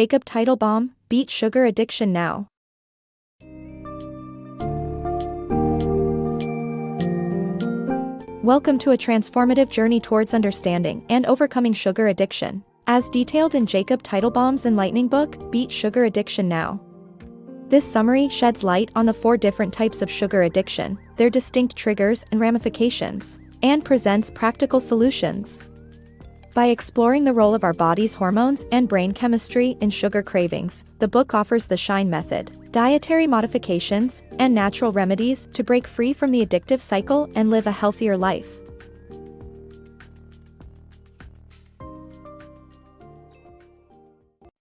Teitelbaum, beat sugar addiction now. Welcome to a transformative journey towards understanding and overcoming sugar addiction, as detailed in Teitelbaum's enlightening book, Beat Sugar Addiction Now. This summary sheds light on the 4 different types of sugar addiction, their distinct triggers and ramifications, and presents practical solutions. By exploring the role of our body's hormones and brain chemistry in sugar cravings, the book offers the SHINE method, dietary modifications, and natural remedies to break free from the addictive cycle and live a healthier life.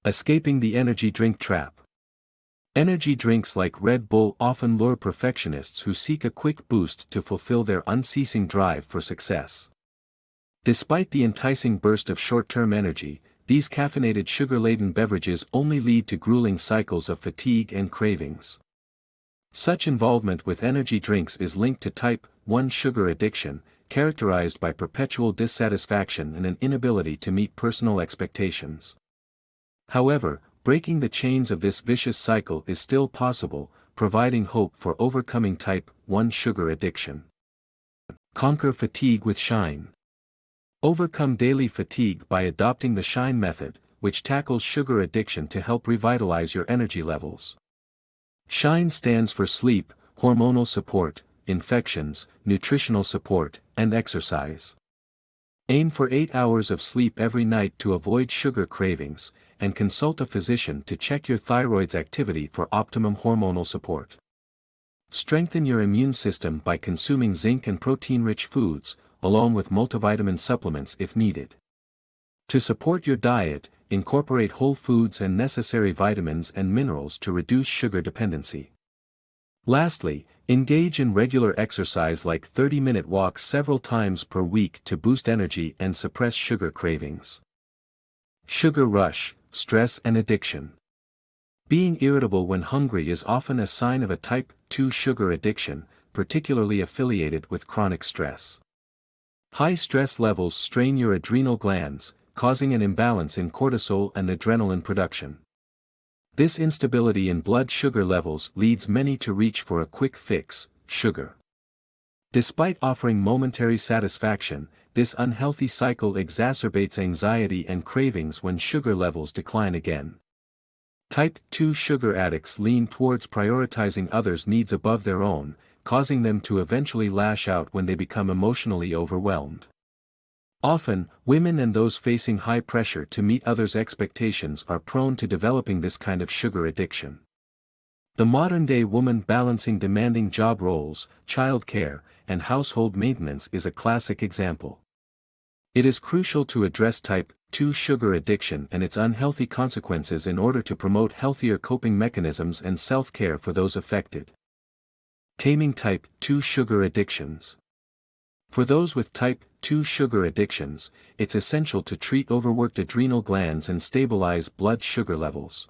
Escaping the energy drink trap. Energy drinks like Red Bull often lure perfectionists who seek a quick boost to fulfill their unceasing drive for success. Despite the enticing burst of short-term energy, these caffeinated sugar-laden beverages only lead to grueling cycles of fatigue and cravings. Such involvement with energy drinks is linked to type 1 sugar addiction, characterized by perpetual dissatisfaction and an inability to meet personal expectations. However, breaking the chains of this vicious cycle is still possible, providing hope for overcoming type 1 sugar addiction. Conquer fatigue with SHINE. Overcome daily fatigue by adopting the SHINE method, which tackles sugar addiction to help revitalize your energy levels. SHINE stands for sleep, hormonal support, infections, nutritional support, and exercise. Aim for 8 hours of sleep every night to avoid sugar cravings, and consult a physician to check your thyroid's activity for optimum hormonal support. Strengthen your immune system by consuming zinc and protein-rich foods, along with multivitamin supplements if needed. To support your diet, incorporate whole foods and necessary vitamins and minerals to reduce sugar dependency. Lastly, engage in regular exercise like 30-minute walks several times per week to boost energy and suppress sugar cravings. Sugar rush, stress and addiction. Being irritable when hungry is often a sign of a type 2 sugar addiction, particularly affiliated with chronic stress. High stress levels strain your adrenal glands, causing an imbalance in cortisol and adrenaline production. This instability in blood sugar levels leads many to reach for a quick fix, sugar. Despite offering momentary satisfaction, this unhealthy cycle exacerbates anxiety and cravings when sugar levels decline again. Type 2 sugar addicts lean towards prioritizing others' needs above their own, causing them to eventually lash out when they become emotionally overwhelmed. Often, women and those facing high pressure to meet others' expectations are prone to developing this kind of sugar addiction. The modern-day woman balancing demanding job roles, childcare, and household maintenance is a classic example. It is crucial to address type 2 sugar addiction and its unhealthy consequences in order to promote healthier coping mechanisms and self-care for those affected. Taming type 2 sugar addictions. For those with type 2 sugar addictions, it's essential to treat overworked adrenal glands and stabilize blood sugar levels.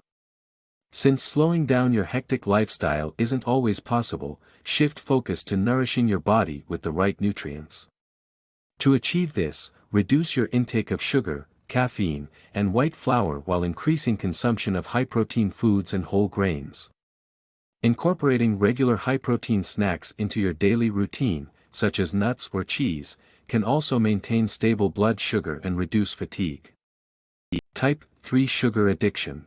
Since slowing down your hectic lifestyle isn't always possible, shift focus to nourishing your body with the right nutrients. To achieve this, reduce your intake of sugar, caffeine, and white flour while increasing consumption of high-protein foods and whole grains. Incorporating regular high-protein snacks into your daily routine, such as nuts or cheese, can also maintain stable blood sugar and reduce fatigue. Type 3 sugar addiction.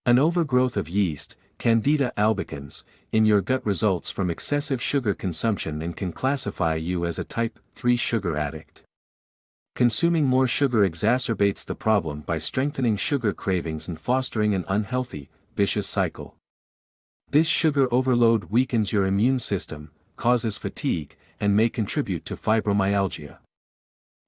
An overgrowth of yeast, Candida albicans, in your gut results from excessive sugar consumption and can classify you as a type 3 sugar addict. Consuming more sugar exacerbates the problem by strengthening sugar cravings and fostering an unhealthy, vicious cycle. This sugar overload weakens your immune system, causes fatigue, and may contribute to fibromyalgia.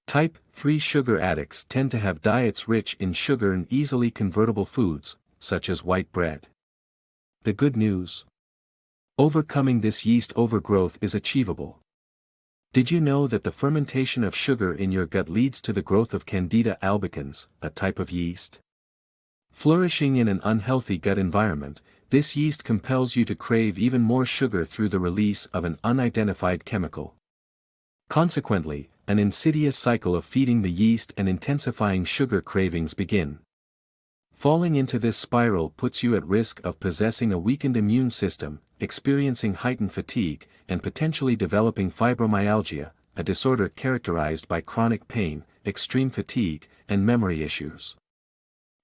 Type 3 sugar addicts tend to have diets rich in sugar and easily convertible foods, such as white bread. The good news? Overcoming this yeast overgrowth is achievable. Did you know that the fermentation of sugar in your gut leads to the growth of Candida albicans, a type of yeast? Flourishing in an unhealthy gut environment, this yeast compels you to crave even more sugar through the release of an unidentified chemical. Consequently, an insidious cycle of feeding the yeast and intensifying sugar cravings begin. Falling into this spiral puts you at risk of possessing a weakened immune system, experiencing heightened fatigue, and potentially developing fibromyalgia, a disorder characterized by chronic pain, extreme fatigue, and memory issues.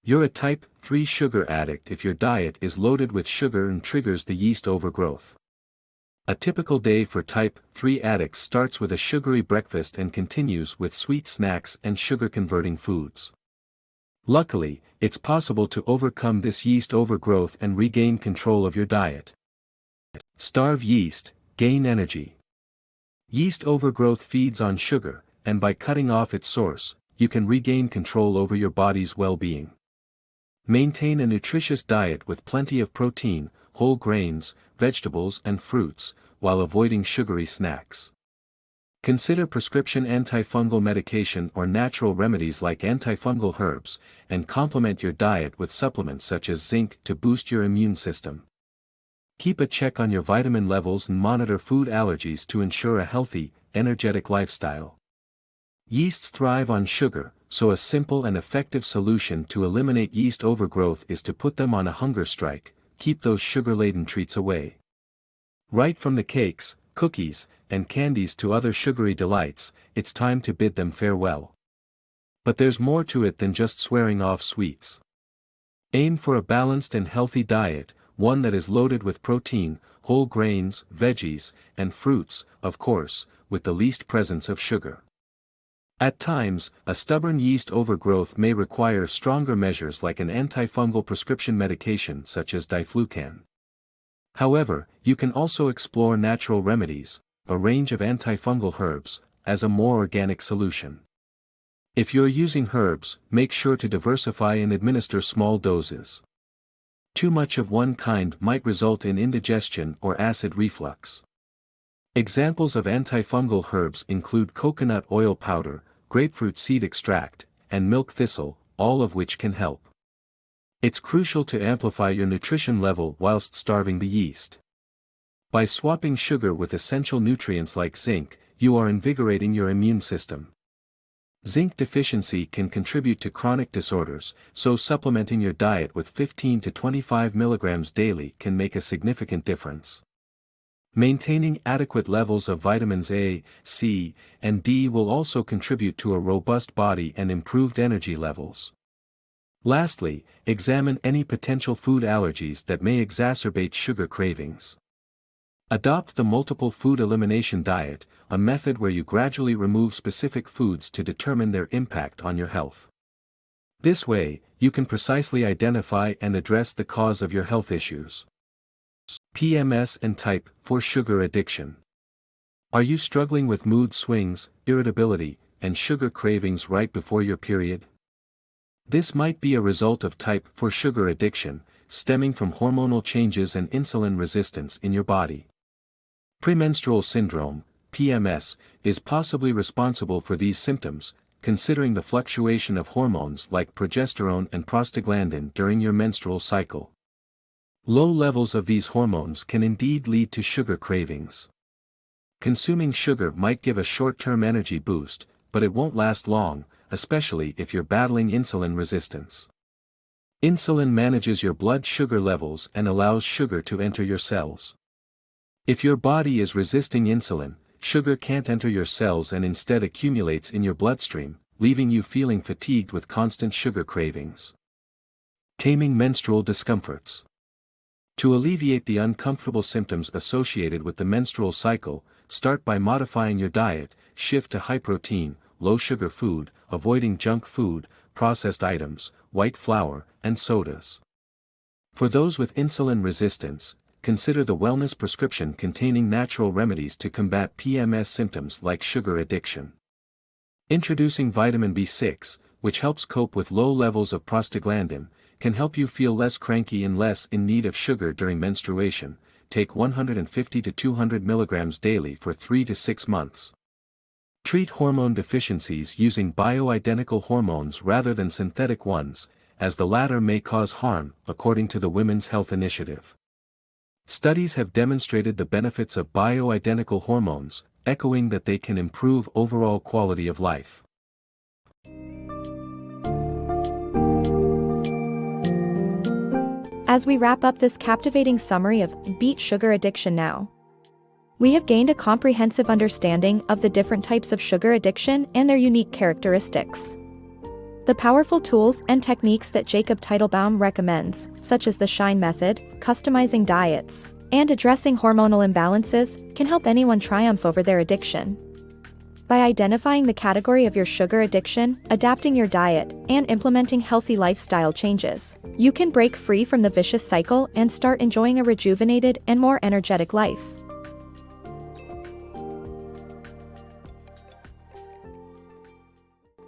You're a type 3 sugar addict if your diet is loaded with sugar and triggers the yeast overgrowth. A typical day for type 3 addicts starts with a sugary breakfast and continues with sweet snacks and sugar-converting foods. Luckily, it's possible to overcome this yeast overgrowth and regain control of your diet. Starve yeast, gain energy. Yeast overgrowth feeds on sugar, and by cutting off its source, you can regain control over your body's well-being. Maintain a nutritious diet with plenty of protein, whole grains, vegetables and fruits, while avoiding sugary snacks. Consider prescription antifungal medication or natural remedies like antifungal herbs, and complement your diet with supplements such as zinc to boost your immune system. Keep a check on your vitamin levels and monitor food allergies to ensure a healthy, energetic lifestyle. Yeasts thrive on sugar, so a simple and effective solution to eliminate yeast overgrowth is to put them on a hunger strike. Keep those sugar-laden treats away. Right from the cakes, cookies, and candies to other sugary delights, it's time to bid them farewell. But there's more to it than just swearing off sweets. Aim for a balanced and healthy diet, one that is loaded with protein, whole grains, veggies, and fruits, of course, with the least presence of sugar. At times, a stubborn yeast overgrowth may require stronger measures like an antifungal prescription medication such as diflucan. However, you can also explore natural remedies, a range of antifungal herbs, as a more organic solution. If you're using herbs, make sure to diversify and administer small doses. Too much of one kind might result in indigestion or acid reflux. Examples of antifungal herbs include coconut oil powder, grapefruit seed extract, and milk thistle, all of which can help. It's crucial to amplify your nutrition level whilst starving the yeast. By swapping sugar with essential nutrients like zinc, you are invigorating your immune system. Zinc deficiency can contribute to chronic disorders, so supplementing your diet with 15 to 25 mg daily can make a significant difference. Maintaining adequate levels of vitamins A, C, and D will also contribute to a robust body and improved energy levels. Lastly, examine any potential food allergies that may exacerbate sugar cravings. Adopt the multiple food elimination diet, a method where you gradually remove specific foods to determine their impact on your health. This way, you can precisely identify and address the cause of your health issues. PMS and type 4 sugar addiction. Are you struggling with mood swings, irritability, and sugar cravings right before your period? This might be a result of type 4 sugar addiction, stemming from hormonal changes and insulin resistance in your body. Premenstrual syndrome, PMS, is possibly responsible for these symptoms, considering the fluctuation of hormones like progesterone and prostaglandin during your menstrual cycle. Low levels of these hormones can indeed lead to sugar cravings. Consuming sugar might give a short-term energy boost, but it won't last long, especially if you're battling insulin resistance. Insulin manages your blood sugar levels and allows sugar to enter your cells. If your body is resisting insulin, sugar can't enter your cells and instead accumulates in your bloodstream, leaving you feeling fatigued with constant sugar cravings. Taming menstrual discomforts. To alleviate the uncomfortable symptoms associated with the menstrual cycle, start by modifying your diet, shift to high-protein, low-sugar food, avoiding junk food, processed items, white flour, and sodas. For those with insulin resistance, consider the wellness prescription containing natural remedies to combat PMS symptoms like sugar addiction. Introducing vitamin B6, which helps cope with low levels of prostaglandin, can help you feel less cranky and less in need of sugar during menstruation. Take 150 to 200 mg daily for 3 to 6 months. Treat hormone deficiencies using bioidentical hormones rather than synthetic ones, as the latter may cause harm, according to the Women's Health Initiative. Studies have demonstrated the benefits of bioidentical hormones, echoing that they can improve overall quality of life. As we wrap up this captivating summary of Beat Sugar Addiction Now, we have gained a comprehensive understanding of the different types of sugar addiction and their unique characteristics. The powerful tools and techniques that Jacob Teitelbaum recommends, such as the SHINE method, customizing diets, and addressing hormonal imbalances, can help anyone triumph over their addiction. By identifying the category of your sugar addiction, adapting your diet, and implementing healthy lifestyle changes, you can break free from the vicious cycle and start enjoying a rejuvenated and more energetic life.